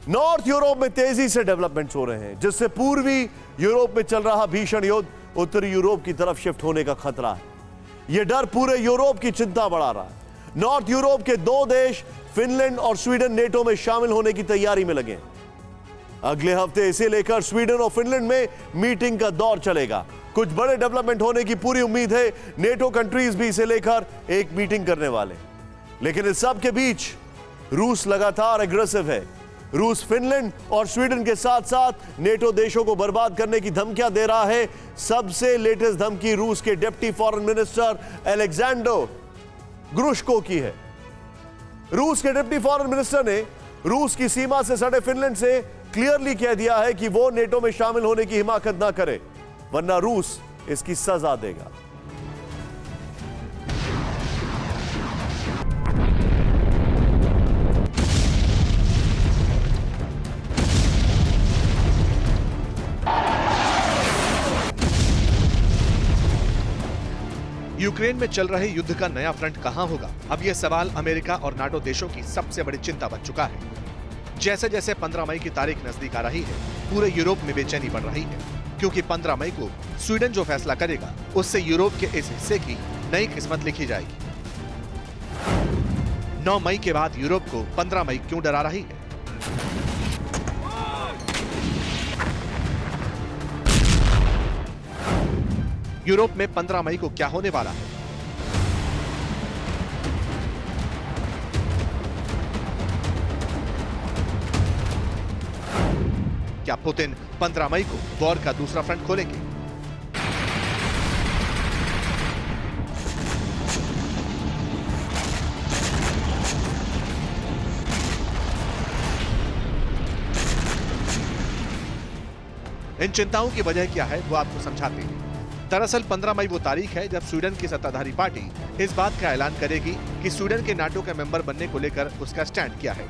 North Europe में तेजी से डेवलपमेंट्स हो रहे हैं, जिससे पूर्वी यूरोप में चल रहा भीषण युद्ध उत्तरी यूरोप की तरफ शिफ्ट होने का खतरा है। यह डर पूरे यूरोप की चिंता बढ़ा रहा है। नॉर्थ यूरोप के 2 देश फिनलैंड और स्वीडन नेटो में शामिल होने की तैयारी में लगे हैं। अगले हफ्ते इसे लेकर स्वीडन और फिनलैंड में मीटिंग का दौर चलेगा। कुछ बड़े डेवलपमेंट होने की पूरी उम्मीद है। नेटो कंट्रीज भी इसे लेकर एक मीटिंग करने वाले, लेकिन इस सब के बीच रूस लगातार एग्रेसिव है। रूस फिनलैंड और स्वीडन के साथ साथ नेटो देशों को बर्बाद करने की धमकियां दे रहा है। सबसे लेटेस्ट धमकी रूस के डिप्टी फॉरेन मिनिस्टर अलेक्जेंडर ग्रुश्को की है। रूस के डिप्टी फॉरेन मिनिस्टर ने रूस की सीमा से सटे फिनलैंड से क्लियरली कह दिया है कि वो नेटो में शामिल होने की हिमाकत ना करे, वरना रूस इसकी सजा देगा। यूक्रेन में चल रहे युद्ध का नया फ्रंट कहां होगा? अब यह सवाल अमेरिका और नाटो देशों की सबसे बड़ी चिंता बन चुका है। जैसे जैसे 15 मई की तारीख नजदीक आ रही है, पूरे यूरोप में बेचैनी बढ़ रही है, क्योंकि 15 मई को स्वीडन जो फैसला करेगा, उससे यूरोप के इस हिस्से की नई किस्मत लिखी जाएगी। 9 मई के बाद यूरोप को 15 मई क्यों डरा रही है? यूरोप में 15 मई को क्या होने वाला है? क्या पुतिन 15 मई को वॉर का दूसरा फ्रंट खोलेंगे? इन चिंताओं की वजह क्या है, वो आपको समझाते हैं। दरअसल 15 मई वो तारीख है जब स्वीडन की सत्ताधारी पार्टी इस बात का ऐलान करेगी कि स्वीडन के नाटो के मेंबर बनने को लेकर उसका स्टैंड क्या है।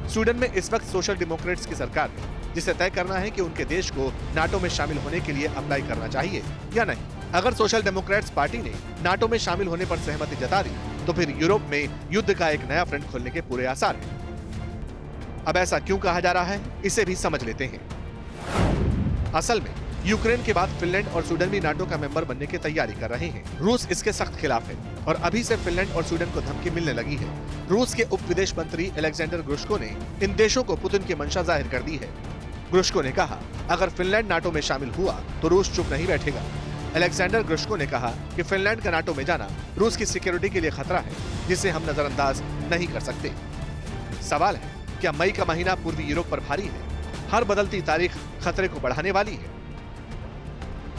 स्वीडन में इस वक्त सोशल डेमोक्रेट्स की सरकार है, जिसे तय करना है कि उनके देश को नाटो में शामिल होने के लिए अप्लाई करना चाहिए या नहीं। अगर सोशल डेमोक्रेट्स पार्टी ने नाटो में शामिल होने पर सहमति जता दी, तो फिर यूरोप में युद्ध का एक नया फ्रंट खोलने के पूरे आसार हैं। अब ऐसा क्यों कहा जा रहा है, इसे भी समझ लेते हैं। असल में यूक्रेन के बाद फिनलैंड और स्वीडन भी नाटो का मेंबर बनने की तैयारी कर रहे हैं। रूस इसके सख्त खिलाफ है और अभी से फिनलैंड और स्वीडन को धमकी मिलने लगी है। रूस के उप विदेश मंत्री अलेक्जेंडर ग्रुश्को ने इन देशों को पुतिन की मंशा जाहिर कर दी है। ग्रुश्को ने कहा, अगर फिनलैंड नाटो में शामिल हुआ तो रूस चुप नहीं बैठेगा। अलेक्जेंडर ग्रुश्को ने कहा कि फिनलैंड का नाटो में जाना रूस की सिक्योरिटी के लिए खतरा है, जिसे हम नजरअंदाज नहीं कर सकते। सवाल है, क्या मई का महीना पूर्वी यूरोप पर भारी है? हर बदलती तारीख खतरे को बढ़ाने वाली है।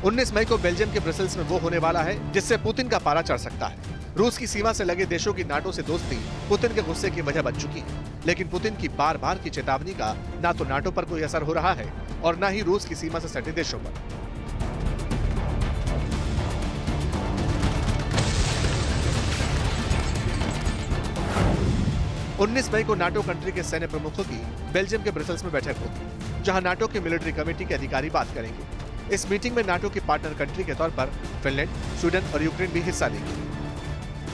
19 मई को बेल्जियम के ब्रसेल्स में वो होने वाला है जिससे पुतिन का पारा चढ़ सकता है। रूस की सीमा से लगे देशों की नाटो से दोस्ती पुतिन के गुस्से की वजह बन चुकी है, लेकिन पुतिन की बार बार की चेतावनी का ना तो नाटो पर कोई असर हो रहा है और न ही रूस की सीमा से सटे देशों पर। उन्नीस मई को नाटो कंट्री के सैन्य प्रमुखों की बेल्जियम के ब्रसेल्स में बैठक होगी, जहां नाटो के मिलिट्री कमेटी के अधिकारी बात करेंगे। इस मीटिंग में नाटो की पार्टनर कंट्री के तौर पर फिनलैंड, स्वीडन और यूक्रेन भी हिस्सा लेंगे।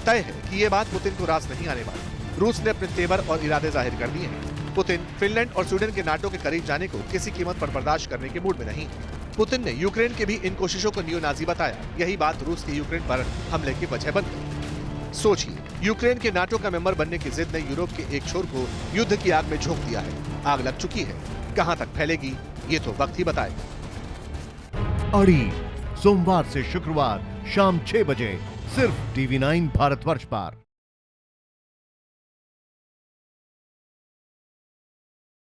तय है कि ये बात पुतिन को रास नहीं आने वाली। रूस ने अपने तेवर और इरादे जाहिर कर दिए हैं। पुतिन फिनलैंड और स्वीडन के नाटो के करीब जाने को किसी कीमत पर बर्दाश्त करने के मूड में नहीं है। पुतिन ने यूक्रेन के भी इन कोशिशों को नियोनाजी बताया। यही बात रूस की यूक्रेन पर हमले की वजह बन गई। सोचिए, यूक्रेन के नाटो का मेंबर बनने की जिद ने यूरोप के एक छोर को युद्ध की आग में झोंक दिया है। आग लग चुकी है, कहां तक फैलेगी ये तो वक्त ही बताएगा। अड़ी सोमवार से शुक्रवार शाम 6 बजे सिर्फ TV9 भारतवर्ष पर।